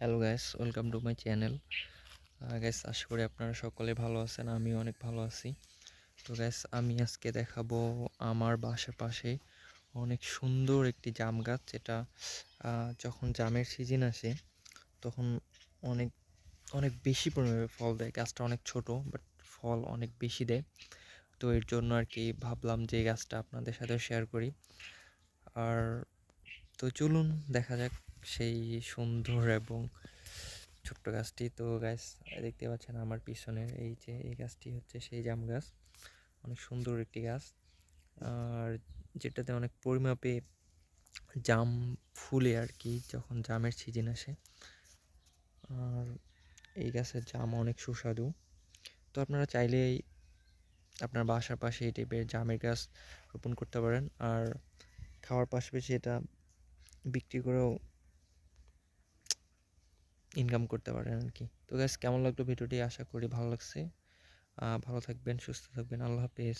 Hello guys, welcome to my channel. Guys, আশা করি আপনারা সকলে ভালো আছেন। আমি অনেক ভালো আছি। তো গাইস, আমি আজকে দেখাবো আমার বাসার পাশে অনেক সুন্দর একটি জাম গাছ, যেটা যখন জামের সিজন আসে তখন অনেক অনেক বেশি পরিমাণে ফল দেয়। গাছটা অনেক ছোট, বাট ফল অনেক বেশি দেয়। তো এর জন্য আর কি ভাবলাম যে এই গাছটা আপনাদের সাথে শেয়ার করি। আর তো চলুন দেখা যাক সেই সুন্দর এবং ছোট্ট গাছটি। তো গাছ দেখতে পাচ্ছেন আমার পিছনের এই যে এই গাছটি হচ্ছে সেই জাম গাছ। অনেক সুন্দর একটি গাছ, আর যেটাতে অনেক পরিমাপে জাম ফুলে আর কি যখন জামের সিজন আসে। আর এই গাছের জাম অনেক সুস্বাদু। তো আপনারা চাইলেই আপনার বাসার পাশে এই টাইপের জামের গাছ রোপণ করতে পারেন, আর খাওয়ার পাশাপাশি এটা বিক্রি করেও ইনকাম করতে পারেন আর কি। তো গাইস, কেমন লাগলো ভিডিওটি? আশা করি ভালো লাগছে। ভালো থাকবেন, সুস্থ থাকবেন। আল্লাহ হাফেজ।